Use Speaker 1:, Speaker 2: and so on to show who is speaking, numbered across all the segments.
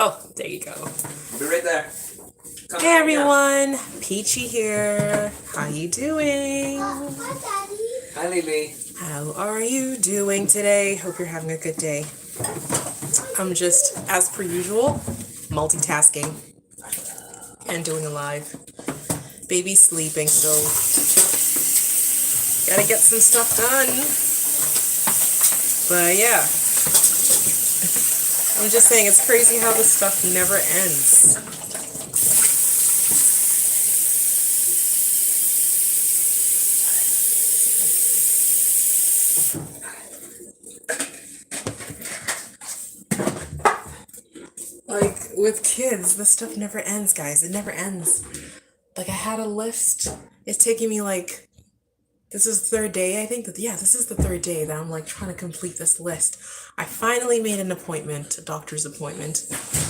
Speaker 1: Oh, there you go.
Speaker 2: I'll be right there. Come
Speaker 1: Hey everyone, Peachy here. How you doing?
Speaker 3: Hi, Daddy.
Speaker 2: Hi, Lily.
Speaker 1: How are you doing today? Hope you're having a good day. I'm just, as per usual, multitasking and doing a live. Baby's sleeping, so gotta get some stuff done. But yeah, I'm just saying it's crazy how this stuff never ends. Like, with kids, this stuff never ends, guys. It never ends. Like, I had a list. It's taking me, like, this is the third day, I think. This is the third day that I'm, like, trying to complete this list. I finally made an appointment, a doctor's appointment,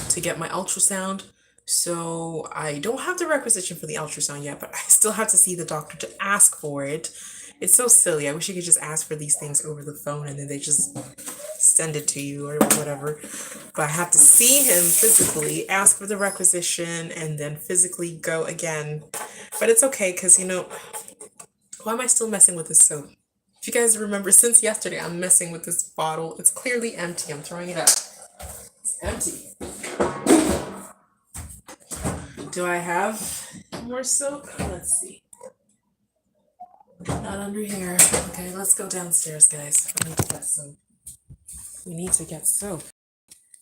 Speaker 1: to get my ultrasound. So, I don't have the requisition for the ultrasound yet, but I still have to see the doctor to ask for it. It's so silly. I wish you could just ask for these things over the phone and then they just send it to you or whatever. But I have to see him physically, ask for the requisition, and then physically go again. But it's okay because, why am I still messing with this soap? If you guys remember, since yesterday, I'm messing with this bottle. It's clearly empty. I'm throwing it out. It's empty. Do I have more soap? Let's see. Not under here. Okay, let's go downstairs, guys. I need to get soap. We need to get soap.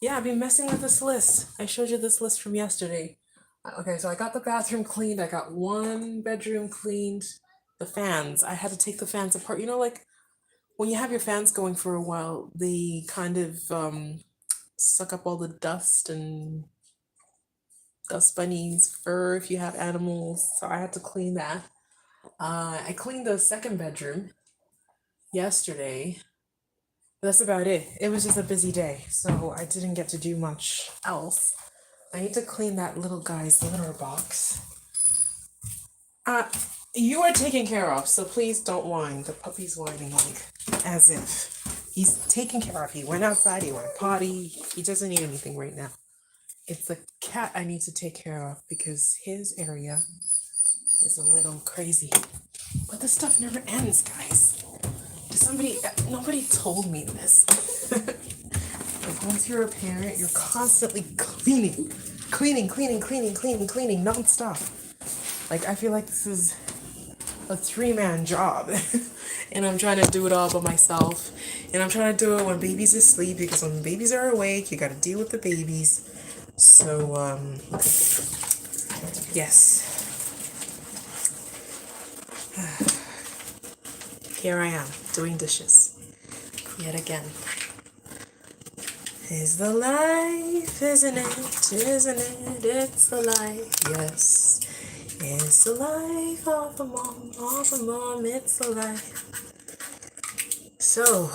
Speaker 1: Yeah, I've been messing with this list. I showed you this list from yesterday. Okay, so I got the bathroom cleaned. I got one bedroom cleaned. The fans. I had to take the fans apart. Like when you have your fans going for a while, they kind of suck up all the dust and dust bunnies, fur if you have animals. So I had to clean that. I cleaned the second bedroom yesterday. That's about it. It was just a busy day, so I didn't get to do much else. I need to clean that little guy's litter box. You are taken care of, so please don't whine. The puppy's whining like as if he's taken care of. He went outside, he went potty. He doesn't need anything right now. It's the cat I need to take care of because his area is a little crazy. But this stuff never ends, guys. Nobody told me this. Like once you're a parent, you're constantly cleaning nonstop. Like I feel like this is a 3-man job, and I'm trying to do it all by myself. And I'm trying to do it when babies are asleep because when babies are awake, you got to deal with the babies. So yes. Here I am, doing dishes. Yet again. Is the life, isn't it? Isn't it? It's the life, yes. It's the life of a mom, it's the life. So,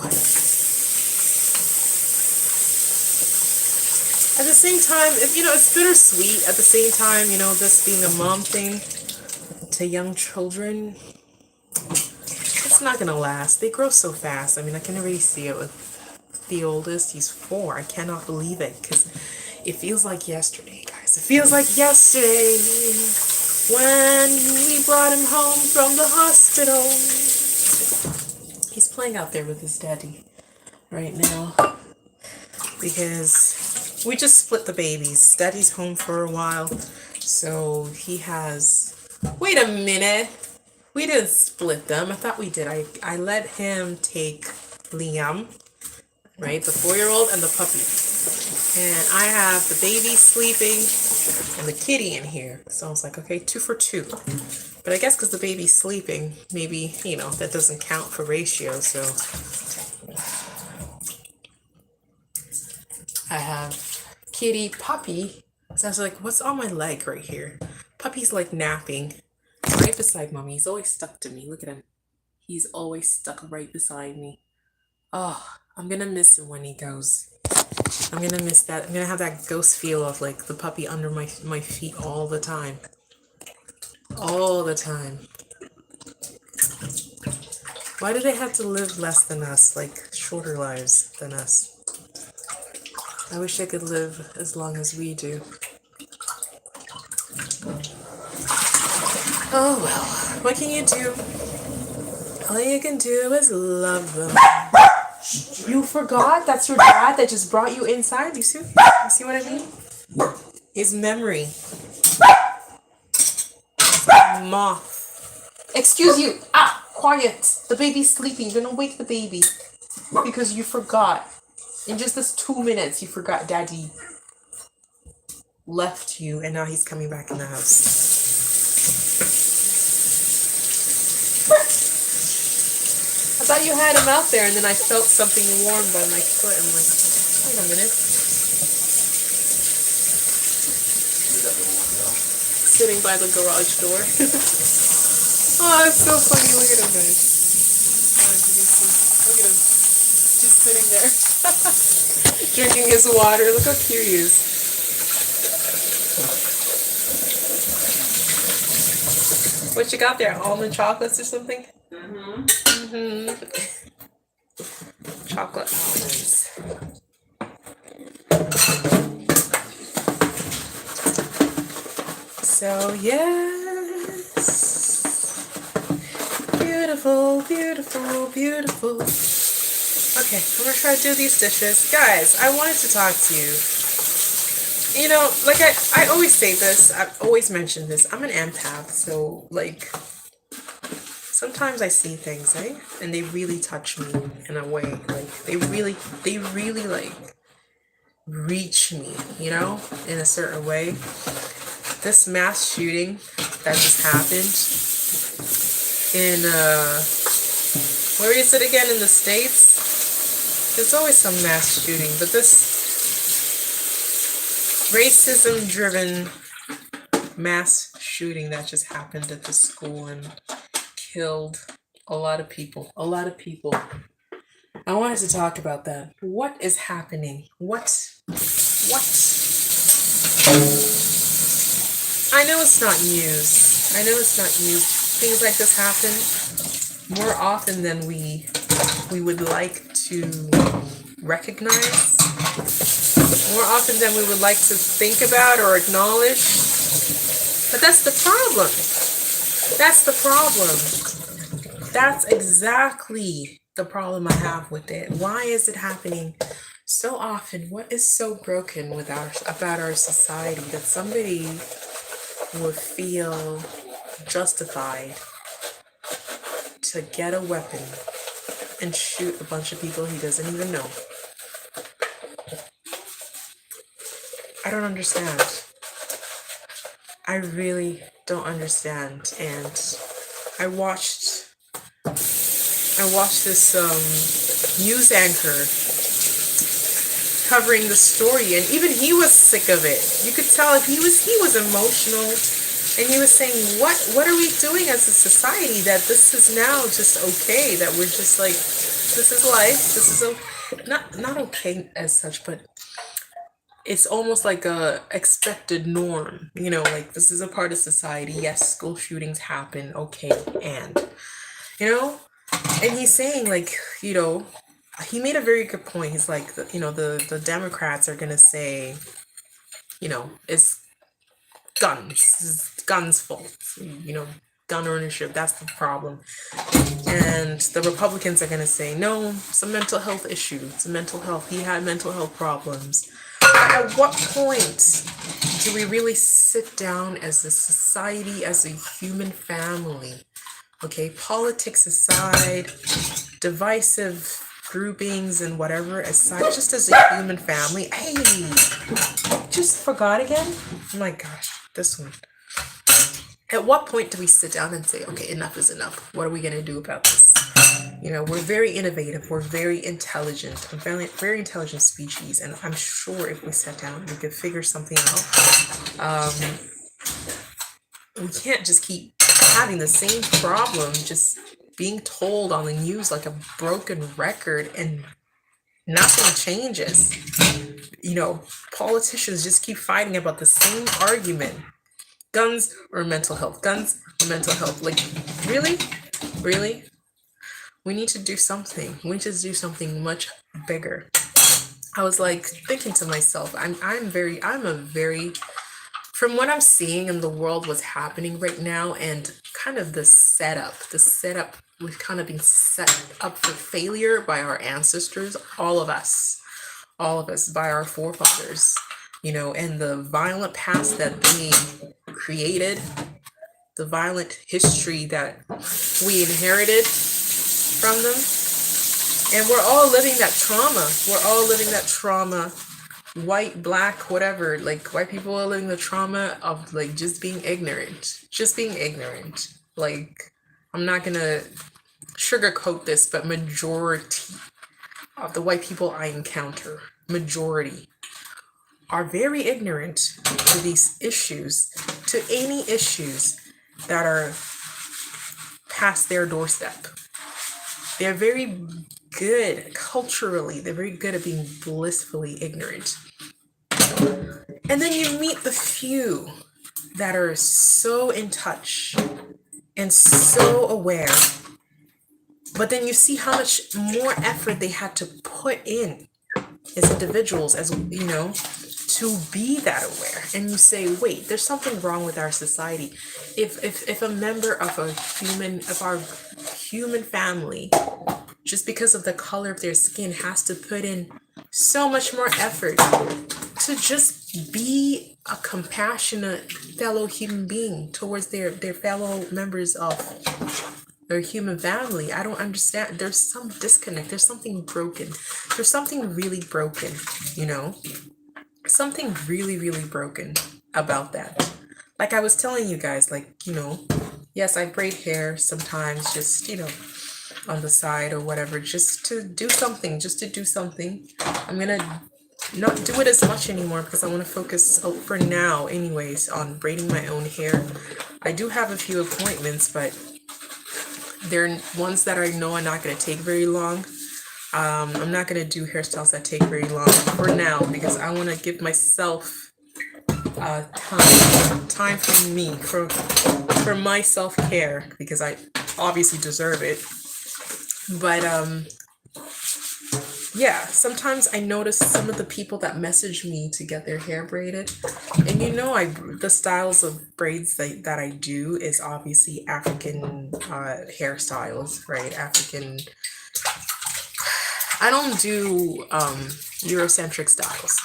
Speaker 1: at the same time, it's bittersweet. At the same time, this being a mom thing to young children, it's not gonna last. They grow so fast. I can already see it with the oldest. He's 4. I cannot believe it because it feels like yesterday, guys. It feels like yesterday when we brought him home from the hospital. He's playing out there with his daddy right now because we just split the babies. Daddy's home for a while, so he has... Wait a minute. We didn't split them. I thought we did. I let him take Liam, right? The 4-year-old and the puppy. And I have the baby sleeping and the kitty in here. So I was like, okay, 2 for 2. But I guess because the baby's sleeping, maybe, that doesn't count for ratio. So I have kitty, puppy. So I was like, what's on my leg right here? Puppy's like napping right beside mommy. He's always stuck to me. Look at him. He's always stuck right beside me. Oh, I'm gonna miss him when he goes. I'm gonna miss that. I'm gonna have that ghost feel of like the puppy under my feet all the time. All the time. Why do they have to live less than us? Like shorter lives than us? I wish I could live as long as we do. Oh well, what can you do? All you can do is love them. You forgot? That's your dad that just brought you inside? You see? You see what I mean? His memory. Moth. Excuse you. Ah, quiet. The baby's sleeping. You're gonna wake the baby. Because you forgot. In just this 2 minutes, you forgot Daddy left you and now he's coming back in the house. I thought you had him out there and then I felt something warm by my foot. I'm like, wait a minute. Sitting by the garage door. Oh, it's so funny. Look at him, guys. Oh, you can see. Look at him. Just sitting there. Drinking his water. Look how cute he is. What you got there? Almond chocolates or something? Chocolate almonds. So yes, beautiful, beautiful, beautiful. Okay, I'm gonna try to do these dishes. Guys, I wanted to talk to you. You know, like I always say this, I've always mentioned this, I'm an empath, so like, sometimes I see things, eh? And they really touch me in a way, like, they really like, reach me, you know, in a certain way. This mass shooting that just happened in, where is it again, in the States? There's always some mass shooting, but this racism-driven mass shooting that just happened at the school and killed a lot of people. A lot of people. I wanted to talk about that. What is happening? What? I know it's not news. I know it's not news. Things like this happen more often than we would like to recognize. More often than we would like to think about or acknowledge. But that's the problem. That's the problem. That's exactly the problem I have with it. Why is it happening so often? What is so broken about our society that somebody would feel justified to get a weapon and shoot a bunch of people he doesn't even know? I don't understand. I really don't understand. And I watched this news anchor covering the story, and even he was sick of it. You could tell he was emotional, and he was saying, what are we doing as a society that this is now just okay, that we're just like, this is life, this is not okay as such, but it's almost like a expected norm, you know, like this is a part of society. Yes, school shootings happen, okay, and you know, and he's saying, like, you know, he made a very good point. He's like, you know, the Democrats are gonna say, you know, it's guns fault, you know, gun ownership, that's the problem. And the Republicans are gonna say, no, it's a mental health issue, it's a mental health, he had mental health problems. At what point do we really sit down as a society, as a human family? Okay, politics aside, divisive groupings and whatever aside, just as a human family. Hey, just forgot again? Oh my gosh, this one. At what point do we sit down and say, okay, enough is enough? What are we going to do about this? You know, we're very innovative. We're very intelligent. I'm very intelligent species. And I'm sure if we sat down, we could figure something out. We can't just keep having the same problem, just being told on the news like a broken record and nothing changes. You know, politicians just keep fighting about the same argument. Guns or mental health? Guns or mental health? Like, really? Really? We need to do something. We need to do something much bigger. I was like thinking to myself, I'm a very, from what I'm seeing in the world, what's happening right now, and kind of the setup, we've kind of been set up for failure by our ancestors, all of us, by our forefathers, and the violent past that they created, the violent history that we inherited from them. And we're all living that trauma. We're all living that trauma, white, black, whatever. Like, white people are living the trauma of, like, just being ignorant. Just being ignorant. Like, I'm not gonna sugarcoat this, but majority of the white people I encounter, majority, are very ignorant to these issues, to any issues that are past their doorstep. They're very good culturally, they're very good at being blissfully ignorant. And then you meet the few that are so in touch and so aware, but then you see how much more effort they had to put in as individuals, as to be that aware. And you say, wait, there's something wrong with our society. If a member of our human family, just because of the color of their skin, has to put in so much more effort to just be a compassionate fellow human being towards their fellow members of their human family, I don't understand. There's some disconnect. There's something broken. There's something really broken, something really, really broken about that. Like I was telling you guys, like, yes, I braid hair sometimes, just, on the side or whatever, just to do something, I'm gonna not do it as much anymore because I want to focus, for now anyways, on braiding my own hair. I do have a few appointments, but they're ones that I know are not going to take very long. I'm not going to do hairstyles that take very long for now because I want to give myself time for me, for my self-care, because I obviously deserve it. But yeah, sometimes I notice some of the people that message me to get their hair braided, and the styles of braids that I do is obviously African hairstyles, right? I don't do Eurocentric styles.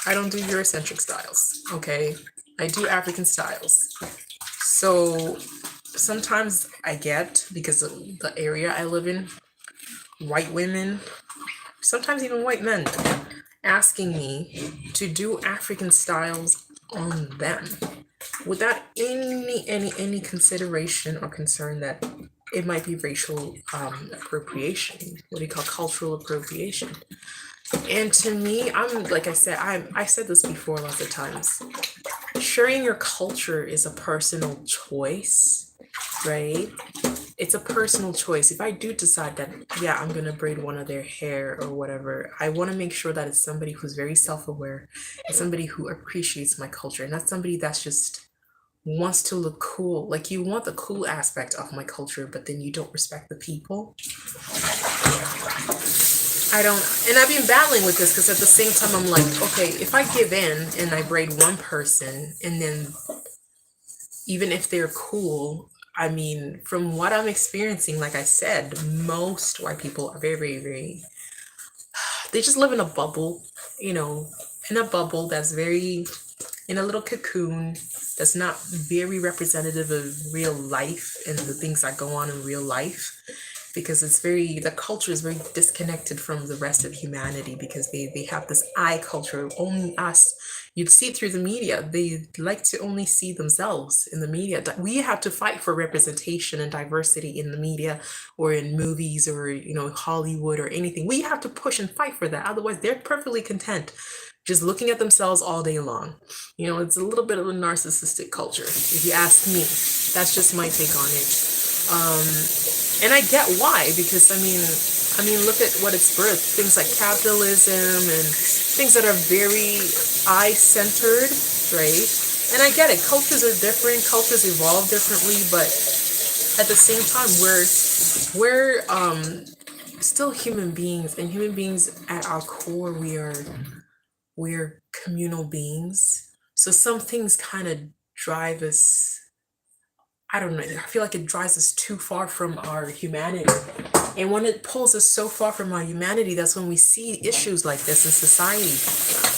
Speaker 1: Okay? I do African styles. So sometimes I get, because of the area I live in, white women, sometimes even white men, asking me to do African styles on them without any consideration or concern that it might be racial appropriation, what do you call cultural appropriation. And to me, I said this before lots of times, sharing your culture is a personal choice, right? It's a personal choice. If I do decide that, yeah, I'm gonna braid one of their hair or whatever, I want to make sure that it's somebody who's very self-aware and somebody who appreciates my culture, and not somebody that's just wants to look cool. Like, you want the cool aspect of my culture, but then you don't respect the people. I don't, and I've been battling with this because at the same time I'm like, okay, if I give in and I braid one person, and then even if they're cool, I mean, from what I'm experiencing, like I said, most white people are very, very, very, they just live in a bubble, in a bubble that's very, in a little cocoon that's not very representative of real life and the things that go on in real life, because the culture is very disconnected from the rest of humanity, because they have this I culture, only us. You'd see it through the media. They like to only see themselves in the media. We have to fight for representation and diversity in the media or in movies or, Hollywood or anything. We have to push and fight for that. Otherwise, they're perfectly content just looking at themselves all day long. It's a little bit of a narcissistic culture, if you ask me. That's just my take on it. And I get why, because I mean, look at what it's birthed. Things like capitalism and things that are very I-centered, right? And I get it. Cultures are different. Cultures evolve differently, but at the same time, we're still human beings, and human beings at our core, we are we're communal beings. So some things kind of drive us, I don't know, I feel like it drives us too far from our humanity. And when it pulls us so far from our humanity, that's when we see issues like this in society,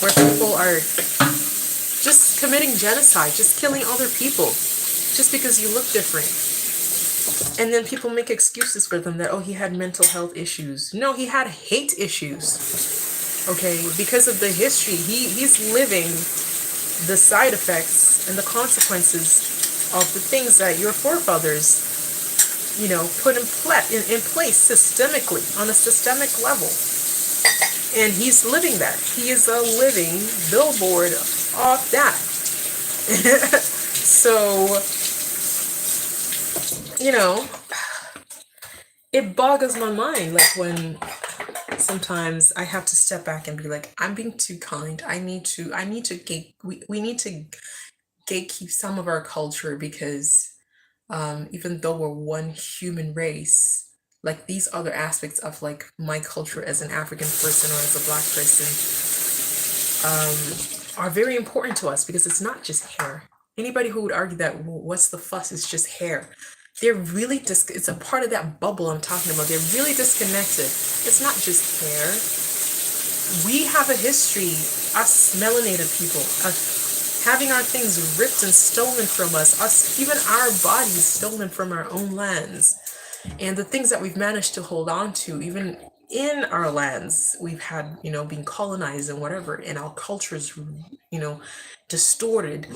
Speaker 1: where people are just committing genocide, just killing other people, just because you look different. And then people make excuses for them that, oh, he had mental health issues. No, he had hate issues. Okay, because of the history, he's living the side effects and the consequences of the things that your forefathers, put in place systemically, on a systemic level. And he's living that. He is a living billboard of that. So, it boggles my mind, like when sometimes I have to step back and be like, I'm being too kind. I need to we need to gatekeep some of our culture, because even though we're one human race, like these other aspects of like my culture as an African person or as a Black person are very important to us, because it's not just hair. Anybody who would argue that, well, what's the fuss, it's just hair, they're really it's a part of that bubble I'm talking about. They're really disconnected. It's not just hair. We have a history, us melanated people, of having our things ripped and stolen from us, even our bodies stolen from our own lands. And the things that we've managed to hold on to, even in our lands, we've had, being colonized and whatever, and our cultures, distorted.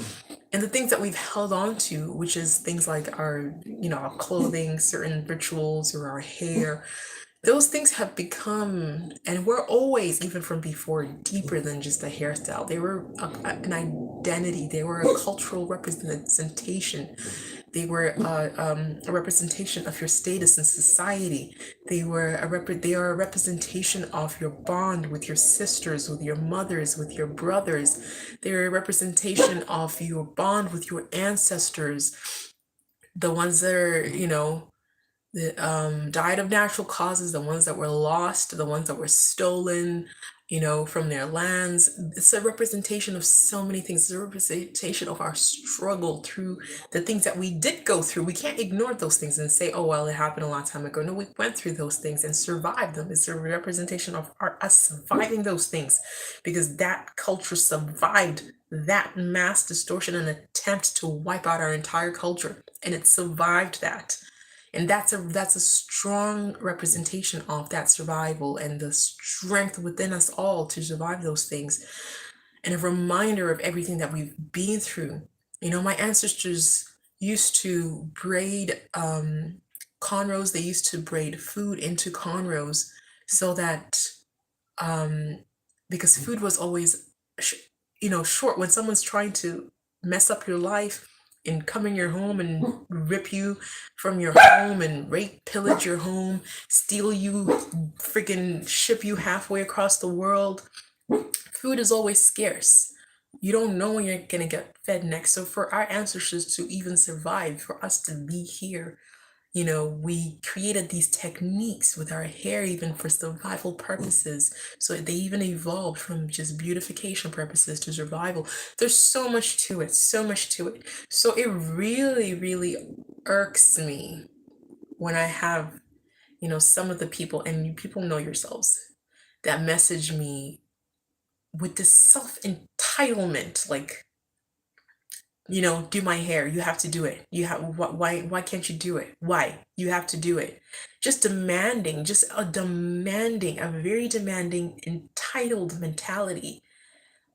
Speaker 1: And the things that we've held on to, which is things like our, our clothing, certain rituals, or our hair, those things have become, and were always, even from before, deeper than just a hairstyle. They were an identity. They were a cultural representation. They were a representation of your status in society. They are a representation of your bond with your sisters, with your mothers, with your brothers. They're a representation of your bond with your ancestors, the ones that are, that died of natural causes, the ones that were lost, the ones that were stolen, from their lands. It's a representation of so many things. It's a representation of our struggle through the things that we did go through. We can't ignore those things and say, oh, well, it happened a long time ago. No, we went through those things and survived them. It's a representation of us surviving those things, because that culture survived that mass distortion and attempt to wipe out our entire culture. And it survived that. And that's a strong representation of that survival and the strength within us all to survive those things, and a reminder of everything that we've been through. My ancestors used to braid cornrows. They used to braid food into cornrows, so that because food was always short. When someone's trying to mess up your life and come in your home and rip you from your home and rape, pillage your home, steal you, freaking ship you halfway across the world, food is always scarce. You don't know when you're gonna get fed next. So for our ancestors to even survive, for us to be here, we created these techniques with our hair, even for survival purposes. So they even evolved from just beautification purposes to survival. There's so much to it, so much to it. So it really, really irks me when I have, some of the people, and you people know yourselves, that message me with this self-entitlement, like, do my hair. You have to do it. Why can't you do it? Why? You have to do it. Just a very demanding, entitled mentality.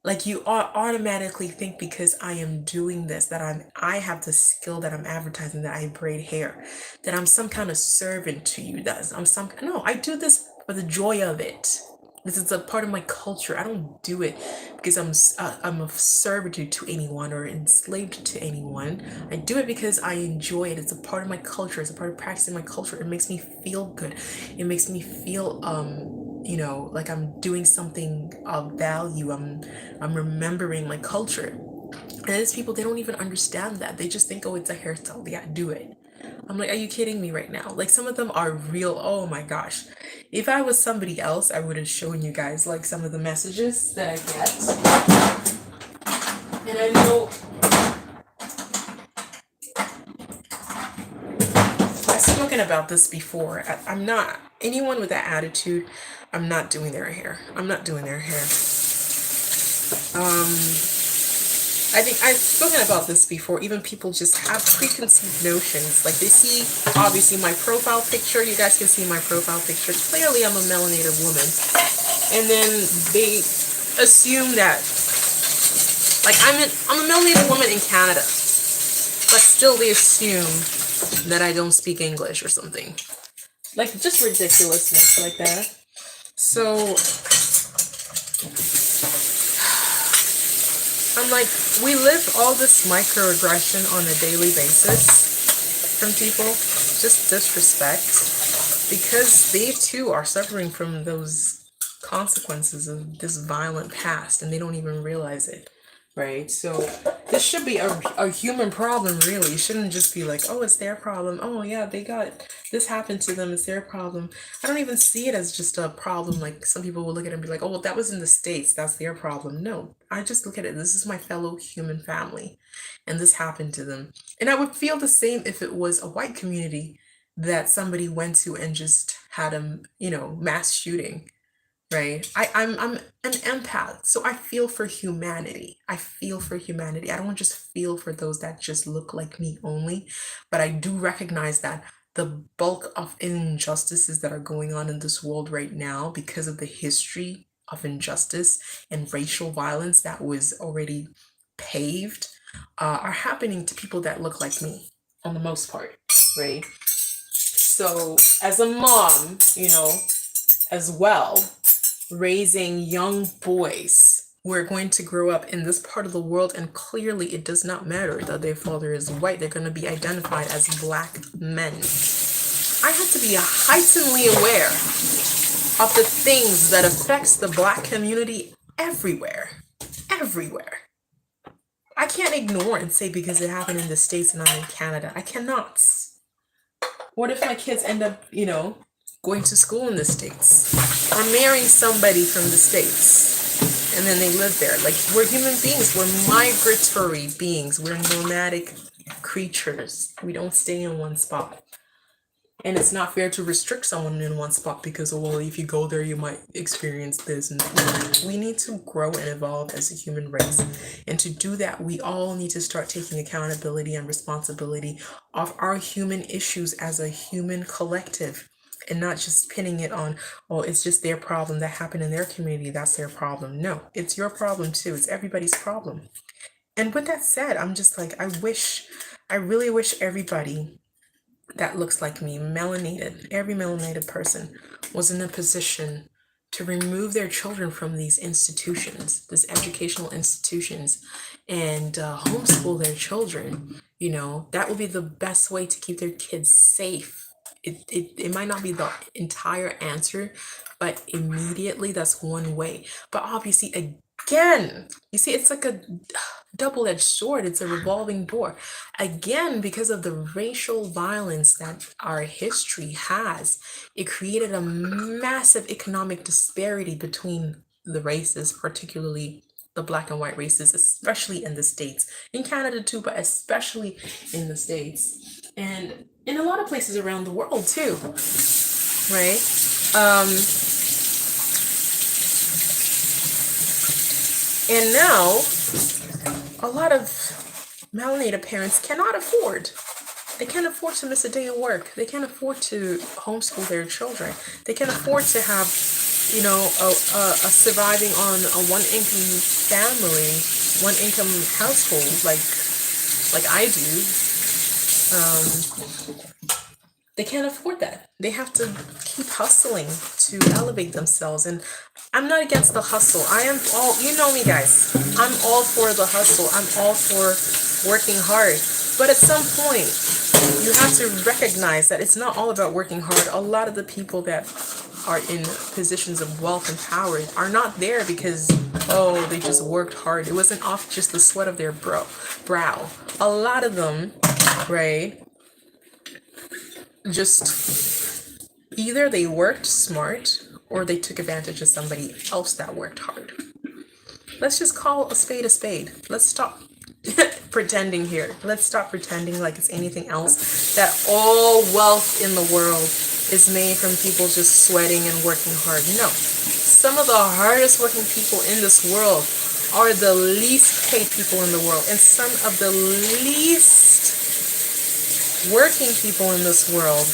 Speaker 1: Like you automatically think, because I am doing this, that I have the skill that I'm advertising, that I braid hair, that I'm some kind of servant to you. No, I do this for the joy of it. This is a part of my culture. I don't do it because I'm of servitude to anyone or enslaved to anyone. I do it because I enjoy it. It's a part of my culture. It's a part of practicing my culture. It makes me feel good. It makes me feel like I'm doing something of value. I'm remembering my culture. And these people, they don't even understand that. They just think, oh, it's a hairstyle. They gotta do it. I'm like, are you kidding me right now? Like some of them are real. Oh my gosh. If I was somebody else, I would have shown you guys like some of the messages that I get. And I know I've spoken about this before. I'm not anyone with that attitude. I'm not doing their hair. I'm not doing their hair. I think I've spoken about this before. Even people just have preconceived notions. Like they see, obviously, my profile picture. You guys can see my profile picture. Clearly, I'm a melanated woman. And then they assume that, like, I'm a melanated woman in Canada. But still, they assume that I don't speak English or something. Like, just ridiculousness like that. So I'm like, we live all this microaggression on a daily basis from people, just disrespect, because they too are suffering from those consequences of this violent past and they don't even realize it, right? So this should be a human problem, really. It shouldn't just be like, oh, it's their problem. Oh yeah, they got this happened to them, it's their problem. I don't even see it as just a problem. Like some people will look at it and be like, oh, well, that was in the States, that's their problem. No, I just look at it, this is my fellow human family and this happened to them. And I would feel the same if it was a white community that somebody went to and just had a, mass shooting, right? I'm an empath, so I feel for humanity. I feel for humanity. I don't just feel for those that just look like me only, but I do recognize that the bulk of injustices that are going on in this world right now, because of the history of injustice and racial violence that was already paved, are happening to people that look like me on the most part, right? So as a mom, as well, raising young boys who are going to grow up in this part of the world, and clearly it does not matter that their father is white, they're going to be identified as black men. I have to be heightenedly aware of the things that affects the black community everywhere. I can't ignore and say because it happened in the States and I'm in Canada. I cannot. What if my kids end up, going to school in the States or marrying somebody from the States and then they live there? Like, we're human beings, we're migratory beings, we're nomadic creatures. We don't stay in one spot. And it's not fair to restrict someone in one spot because, well, if you go there, you might experience this. And we need to grow and evolve as a human race. And to do that, we all need to start taking accountability and responsibility of our human issues as a human collective, and not just pinning it on, oh, it's just their problem that happened in their community, that's their problem. No, it's your problem too. It's everybody's problem. And with that said, I'm just like, I really wish everybody that looks like me, every melanated person was in a position to remove their children from these institutions, these educational institutions, and homeschool their children. That would be the best way to keep their kids safe. It might not be the entire answer, but immediately that's one way. But obviously, again, you see, it's like a double-edged sword. It's a revolving door. Again, because of the racial violence that our history has, it created a massive economic disparity between the races, particularly the black and white races, especially in the States, in Canada too, but especially in the States, and in a lot of places around the world too, right? And now a lot of melanated parents cannot afford. They can't afford to miss a day of work. They can't afford to homeschool their children. They can't afford to have, a surviving on a one-income family, one-income household like I do. They can't afford that. They have to keep hustling to elevate themselves. And I'm not against the hustle. I am all, you know me guys, I'm all for the hustle. I'm all for working hard. But at some point, you have to recognize that it's not all about working hard. A lot of the people that are in positions of wealth and power are not there because, oh, they just worked hard. It wasn't off just the sweat of their brow. A lot of them, right, just either they worked smart or they took advantage of somebody else that worked hard. Let's just call a spade a spade. Let's stop pretending here. Let's stop pretending like it's anything else, that all wealth in the world is made from people just sweating and working hard. No. Some of the hardest working people in this world are the least paid people in the world, and some of the least working people in this world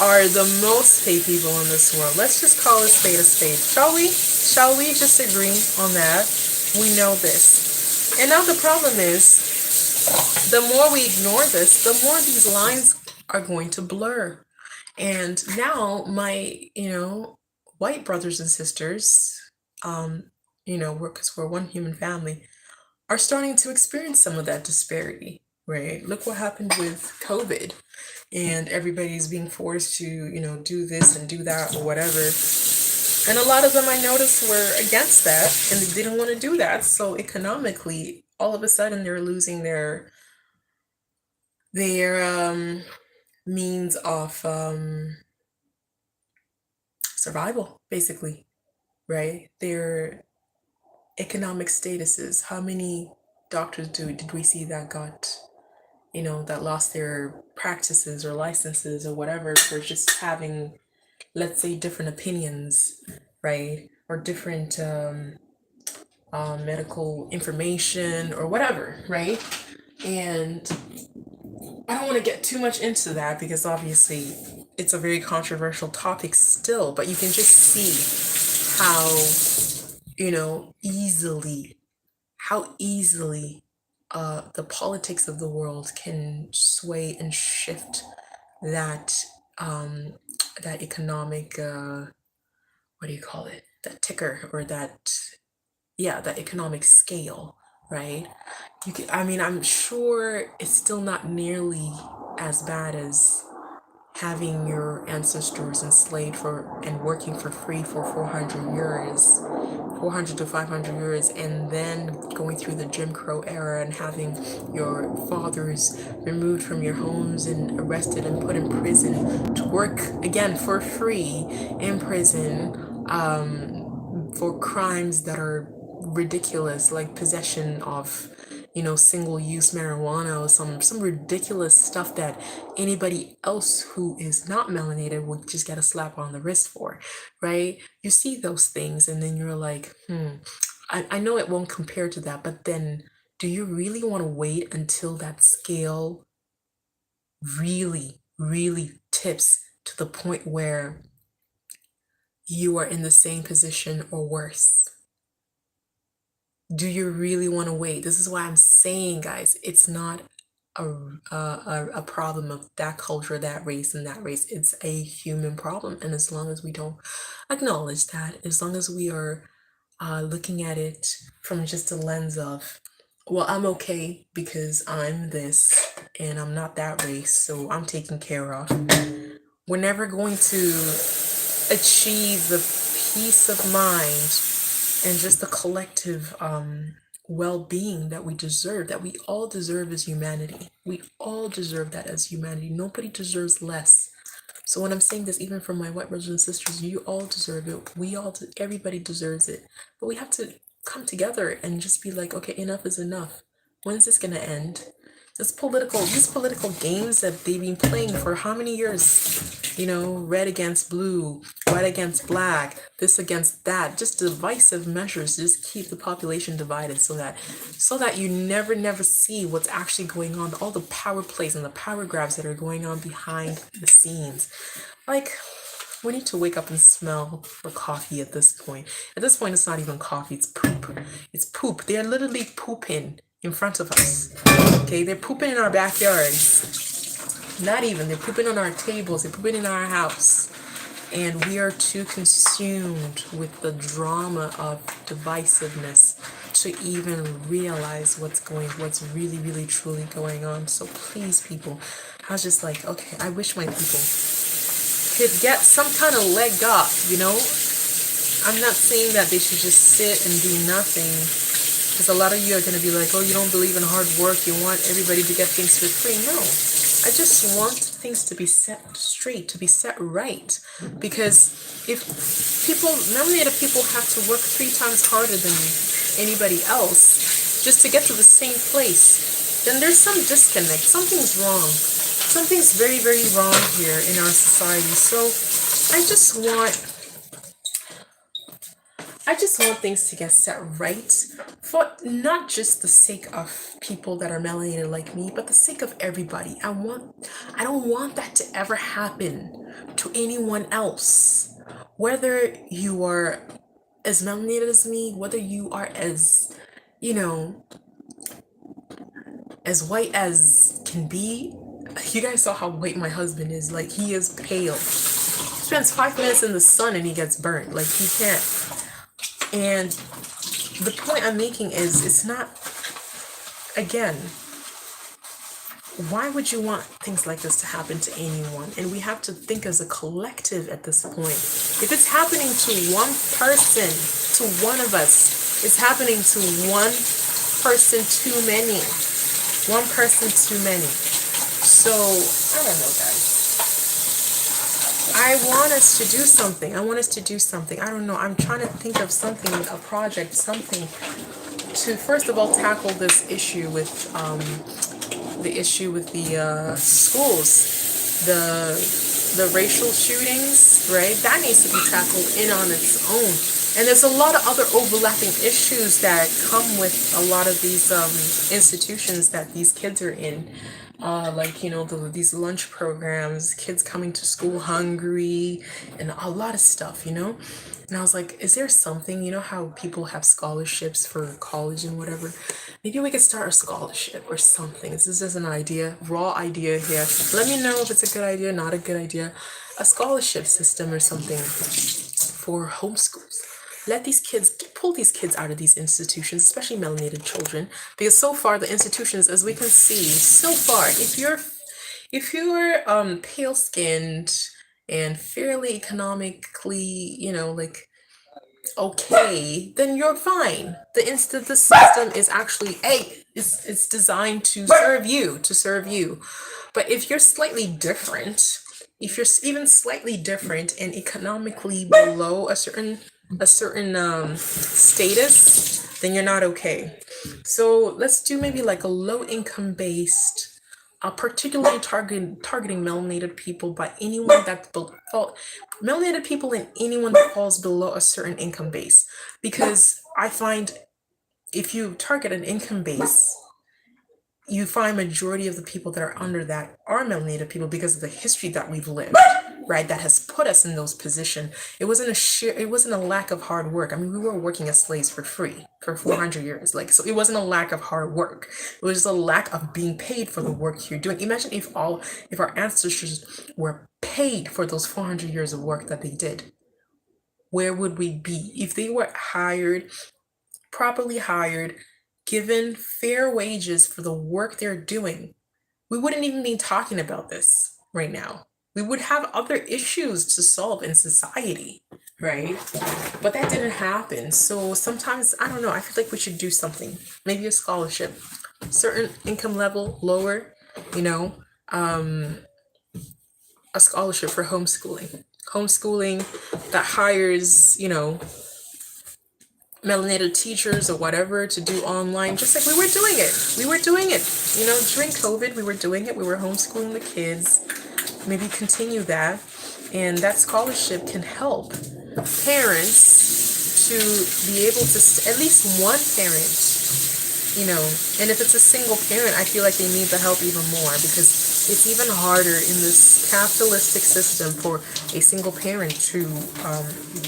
Speaker 1: are the most paid people in this world. Let's just call a spade a spade. Shall we? Shall we just agree on that? We know this. And now the problem is, the more we ignore this, the more these lines are going to blur. And now my, white brothers and sisters, because we're one human family, are starting to experience some of that disparity, right? Look what happened with COVID, and everybody's being forced to, do this and do that or whatever. And a lot of them I noticed were against that and they didn't want to do that. So economically, all of a sudden they're losing their means of survival, basically, right? Their economic statuses. How many doctors did we see that got, that lost their practices or licenses or whatever for just having, let's say, different opinions, right? Or different medical information or whatever, right? And I don't want to get too much into that because obviously it's a very controversial topic still, but you can just see how, easily the politics of the world can sway and shift that that economic what do you call it, that ticker, or that economic scale, right? I'm sure it's still not nearly as bad as having your ancestors enslaved for and working for free for 400 to 500 years, and then going through the Jim Crow era and having your fathers removed from your homes and arrested and put in prison to work again for free in prison for crimes that are ridiculous, like possession of single-use marijuana or some ridiculous stuff that anybody else who is not melanated would just get a slap on the wrist for, right? You see those things and then you're like, I know it won't compare to that, but then do you really want to wait until that scale really, really tips to the point where you are in the same position or worse? Do you really want to wait? This is why I'm saying, guys, it's not a problem of that culture, that race, and that race. It's a human problem. And as long as we don't acknowledge that, as long as we are looking at it from just a lens of, well, I'm okay because I'm this and I'm not that race, so I'm taken care of, we're never going to achieve the peace of mind and just the collective well-being that we deserve, that we all deserve as humanity. We all deserve that as humanity. Nobody deserves less. So when I'm saying this, even from my white brothers and sisters, you all deserve it. Everybody deserves it. But we have to come together and just be like, okay, enough is enough. When's this gonna end? These political games that they've been playing for how many years? Red against blue, white against black, this against that, just divisive measures, just keep the population divided so that you never see what's actually going on, all the power plays and the power grabs that are going on behind the scenes. Like, we need to wake up and smell for coffee at this point. At this point, it's not even coffee, it's poop. It's poop. They're literally pooping in front of us. Okay, they're pooping in our backyards. Not even, they're pooping on our tables, they're pooping in our house. And we are too consumed with the drama of divisiveness to even realize what's really, really, truly going on. So please, people, I was just like, okay, I wish my people could get some kind of leg up, I'm not saying that they should just sit and do nothing, because a lot of you are going to be like, oh, you don't believe in hard work, you want everybody to get things for free. No, I just want things to be set straight, to be set right. Because if melanated people have to work 3 times harder than anybody else just to get to the same place, then there's some disconnect. Something's wrong. Something's very, very wrong here in our society. So I just want things to get set right for not just the sake of people that are melanated like me, but the sake of everybody. I don't want that to ever happen to anyone else. Whether you are as melanated as me, whether you are as, as white as can be. You guys saw how white my husband is. Like, he is pale. He spends 5 minutes in the sun and he gets burnt. Like, he can't. And the point I'm making is, it's not, again, why would you want things like this to happen to anyone? And we have to think as a collective at this point. If it's happening to one person, to one of us, it's happening to one person too many. One person too many. So, I don't know, guys. I want us to do something. I don't know. I'm trying to think of something, a project, something to, first of all, tackle this issue with the schools, the racial shootings, right? That needs to be tackled in on its own. And there's a lot of other overlapping issues that come with a lot of these institutions that these kids are in. Like, these lunch programs, kids coming to school hungry, and a lot of stuff, And I was like, is there something, how people have scholarships for college and whatever? Maybe we could start a scholarship or something. This is just an idea, raw idea here. Let me know if it's a good idea, not a good idea. A scholarship system or something for homeschools. Let these kids, pull these kids out of these institutions, especially melanated children, because so far the institutions, as we can see, so far, if you're pale skinned and fairly economically, okay, then you're fine. The system is actually it's designed to serve you. But if you're slightly different, if you're even slightly different and economically below a certain status, then you're not okay. So let's do maybe like a low income based, particularly targeting melanated people by anyone that melanated people and anyone that falls below a certain income base. Because I find if you target an income base, you find majority of the people that are under that are melanated people because of the history that we've lived, right? That has put us in those positions. It wasn't a lack of hard work. I mean, we were working as slaves for free for 400 years. So it wasn't a lack of hard work. It was just a lack of being paid for the work you're doing. Imagine if our ancestors were paid for those 400 years of work that they did. Where would we be? If they were properly hired, given fair wages for the work they're doing, we wouldn't even be talking about this right now. We would have other issues to solve in society, right? But that didn't happen. So sometimes, I don't know, I feel like we should do something. Maybe a scholarship, certain income level, lower, a scholarship for homeschooling. Homeschooling that hires, melanated teachers or whatever to do online, just like we were doing it. During COVID, we were doing it. We were homeschooling the kids. Maybe continue that. And that scholarship can help parents to be able to, at least one parent, and if it's a single parent, I feel like they need the help even more, because it's even harder in this capitalistic system for a single parent to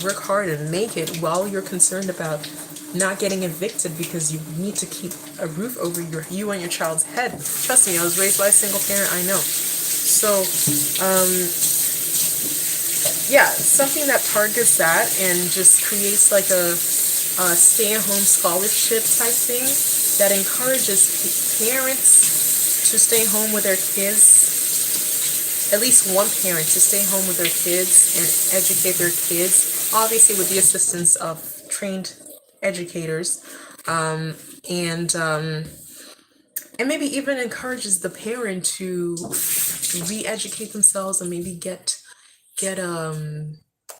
Speaker 1: work hard and make it while you're concerned about not getting evicted because you need to keep a roof over you and your child's head. Trust me, I was raised by a single parent, I know. So, something that targets that and just creates like a stay-at-home scholarship type thing that encourages parents to stay home with their kids, at least one parent to stay home with their kids and educate their kids, obviously with the assistance of trained educators, and and maybe even encourages the parent to re-educate themselves and maybe get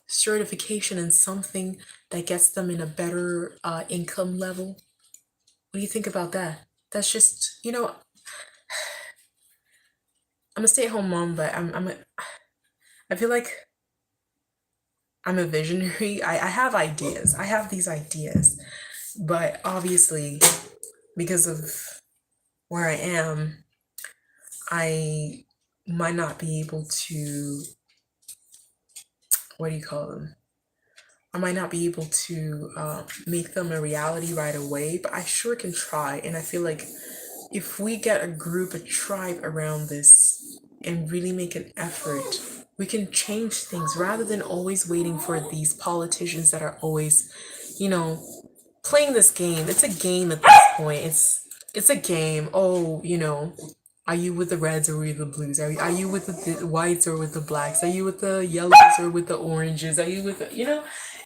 Speaker 1: certification in something that gets them in a better income level. What do you think about that? That's just, I'm a stay-at-home mom, but I feel like I'm a visionary. I have ideas. I have these ideas, but obviously, because of where I am, I might not be able to, what do you call them? I might not be able to make them a reality right away, but I sure can try. And I feel like if we get a group, a tribe around this and really make an effort, we can change things rather than always waiting for these politicians that are always, you know, playing this game. It's a game at this point. It's a game. Oh, are you with the reds or with the blues? Are you with the whites or with the blacks? Are you with the yellows or with the oranges? Are you with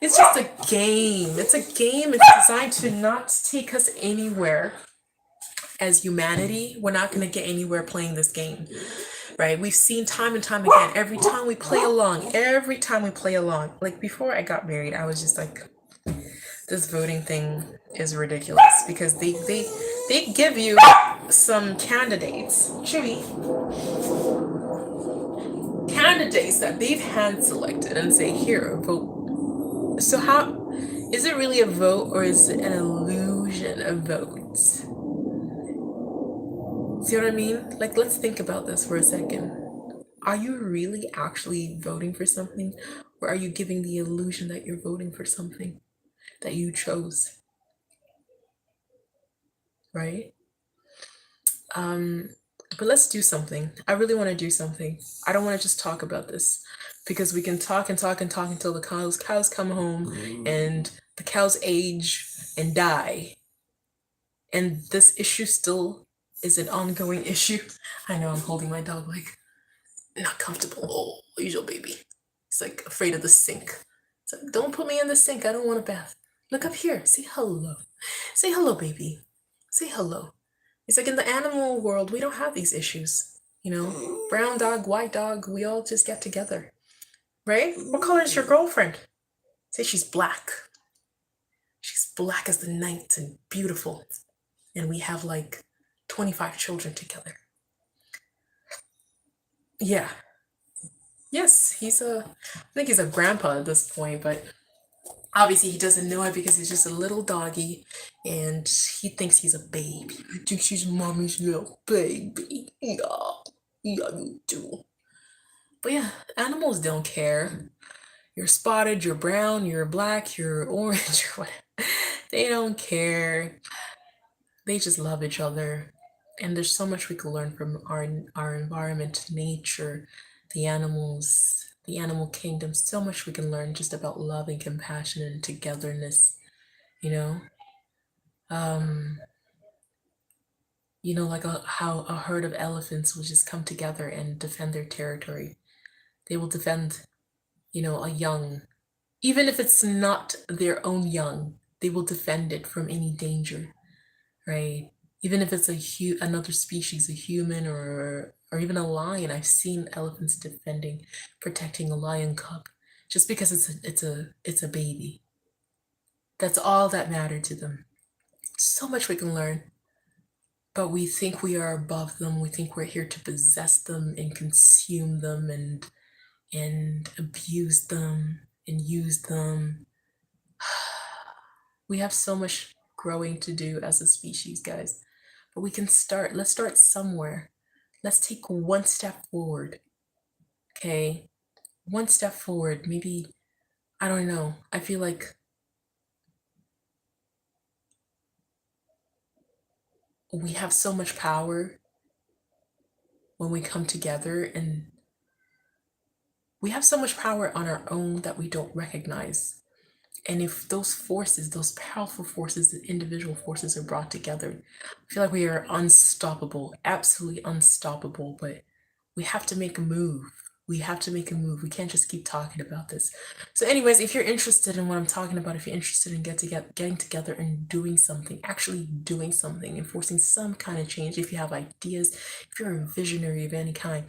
Speaker 1: it's just a game. It's a game. It's designed to not take us anywhere as humanity. We're not going to get anywhere playing this game, right? We've seen time and time again. Every time we play along, like before I got married, I was just like, this voting thing is ridiculous because they give you some candidates that they've hand selected and say, here, vote. So how is it really a vote or is it an illusion of votes? See what I mean? Like, let's think about this for a second. Are you really actually voting for something, or are you giving the illusion that you're voting for something that you chose? Right? But let's do something. I really want to do something. I don't want to just talk about this because we can talk and talk and talk until the cows come home and the cows age and die. And this issue still is an ongoing issue. I know I'm holding my dog like not comfortable. Oh, he's your baby. He's like afraid of the sink. It's like, don't put me in the sink. I don't want a bath. Look up here. Say hello. Say hello, baby. Say hello. It's like in the animal world, we don't have these issues. Brown dog, white dog, we all just get together. Right? What color is your girlfriend? Say she's black. She's black as the night and beautiful. And we have like 25 children together. Yeah. Yes, I think he's a grandpa at this point, but obviously he doesn't know it because he's just a little doggy and he thinks he's a baby. I think she's mommy's little baby. Yeah, you do. But yeah, animals don't care. You're spotted, you're brown, you're black, you're orange, or whatever. They don't care. They just love each other. And there's so much we can learn from our environment, nature, the animals, the animal kingdom. So much we can learn just about love and compassion and togetherness, you know? Like how a herd of elephants will just come together and defend their territory. They will defend, a young, even if it's not their own young, they will defend it from any danger, right? Even if it's another species, a human or even a lion. I've seen elephants protecting a lion cub just because it's a baby. That's all that mattered to them. So much we can learn. But we think we are above them. We think we're here to possess them and consume them and abuse them and use them. We have so much growing to do as a species, guys. But we can start. Let's start somewhere. Let's take one step forward. Okay? One step forward. Maybe, I don't know. I feel like we have so much power when we come together, and we have so much power on our own that we don't recognize. And if those forces, those powerful forces, the individual forces are brought together, I feel like we are unstoppable, absolutely unstoppable, but we have to make a move. We have to make a move. We can't just keep talking about this. So, anyways, if you're interested in what I'm talking about, if you're interested in getting together and doing something, actually doing something, enforcing some kind of change, if you have ideas, if you're a visionary of any kind,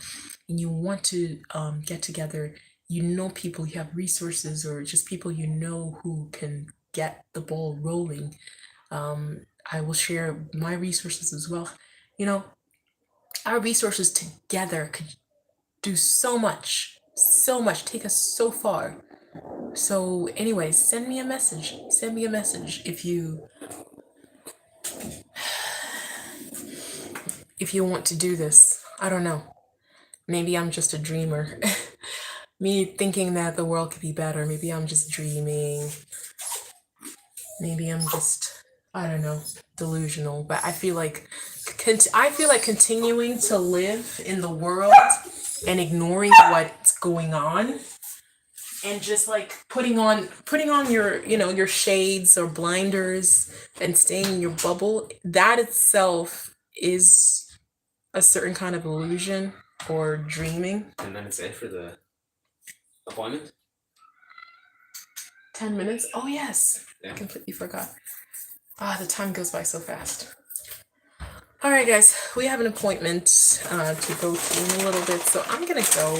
Speaker 1: and you want to get together, you know people, you have resources, or just people you know who can get the ball rolling, I will share my resources as well. You know, our resources together could do so much, take us so far. So, anyways, send me a message. Send me a message if you want to do this. I don't know. Maybe I'm just a dreamer. Me thinking that the world could be better. Maybe I'm just dreaming. Maybe I'm just, I don't know, delusional. But I feel like continuing to live in the world and ignoring what's going on and just like putting on your, your shades or blinders and staying in your bubble, that itself is a certain kind of illusion or dreaming.
Speaker 2: 10 minutes in for the appointment.
Speaker 1: 10 minutes? Oh yes.
Speaker 2: Yeah.
Speaker 1: I completely forgot. The time goes by so fast. All right, guys, we have an appointment to go to in a little bit, so I'm gonna go.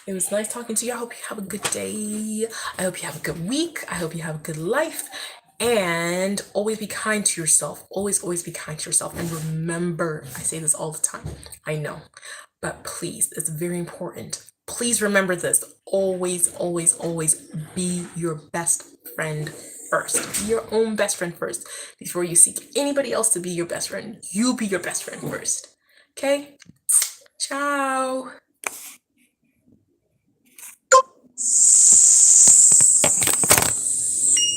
Speaker 1: It was nice talking to you. I hope you have a good day. I hope you have a good week. I hope you have a good life. And always be kind to yourself. Always, always be kind to yourself. And remember, I say this all the time. I know. But please, it's very important. Please remember this. Always, always, always be your best friend first. Be your own best friend first. Before you seek anybody else to be your best friend, you be your best friend first. Okay? Ciao.